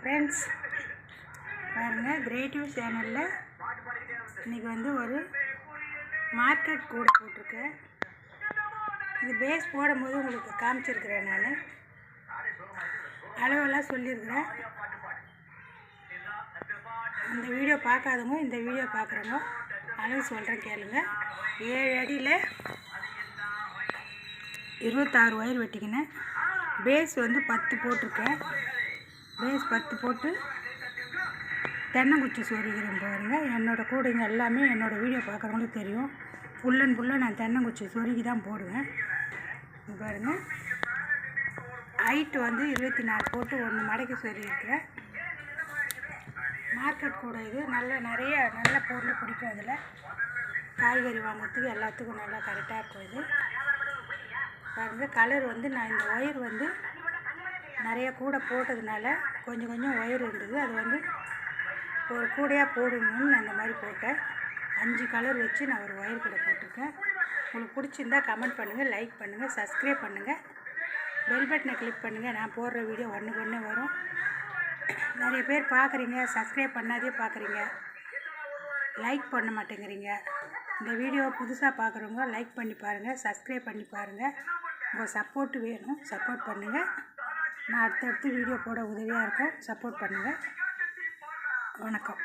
Friends பாருங்கள், creative சேனலில் இன்றைக்கி வந்து ஒரு மார்க்கெட் கூட போட்டிருக்கேன். இது பேஸ் போடும்போது உங்களுக்கு காமிச்சிருக்கிறேன். நான் அளவெல்லாம் சொல்லியிருக்கிறேன். அந்த வீடியோ பார்க்காதவங்க இந்த வீடியோ பார்க்குறவங்க அளவு சொல்கிறேன் கேளுங்க. 7 அடியில் 26 ஒயர் வெட்டிக்கினேன். பேஸ் வந்து 10 போட்டிருக்கேன். பேஸ் 10 போட்டு தென்னங்குச்சி சொருகிறேன் பாருங்கள். என்னோடய கூடைங்க எல்லாமே என்னோடய வீடியோ பார்க்குறவங்களுக்கு தெரியும். ஃபுல்லாக நான் தென்னங்குச்சி சொருகி தான் போடுவேன். பாருங்கள், ஹைட்டு வந்து 24 போட்டு ஒன்று மடக்கி சொருகிருக்கிறேன். மார்க்கெட் கூட இது நிறைய நல்ல பொருள் பிடிக்கும். அதில் காய்கறி வாங்கிறதுக்கு எல்லாத்துக்கும் நல்லா கரெக்டாக இருக்கும். இது பாருங்கள், கலர் வந்து நான் இந்த ஒயர் வந்து நிறைய கூட போட்டதுனால கொஞ்சம் ஒயர் இருந்தது. அது வந்து ஒரு கூடையாக போடணும்னு நான் இந்த மாதிரி போட்டேன். 5 கலர் வச்சு நான் ஒரு ஒயர் கூட போட்டிருக்கேன். உங்களுக்கு பிடிச்சிருந்தால் கமெண்ட் பண்ணுங்கள், லைக் பண்ணுங்கள், சப்ஸ்கிரைப் பண்ணுங்கள், பெல் பட்டனை கிளிக் பண்ணுங்கள். நான் போடுற வீடியோ ஒன்றுக்கு வரும். நிறைய பேர் பார்க்குறீங்க, சப்ஸ்கிரைப் பண்ணாதே பார்க்குறீங்க, லைக் பண்ண மாட்டேங்கிறீங்க. இந்த வீடியோவை புதுசாக பார்க்குறவங்க லைக் பண்ணி பாருங்கள், சப்ஸ்கிரைப் பண்ணி பாருங்கள். உங்கள் சப்போர்ட் வேணும், சப்போர்ட் பண்ணுங்கள். நான் அடுத்தடுத்து வீடியோ போட உதவியாக இருக்கும். சப்போர்ட் பண்ணுங்கள். வணக்கம்.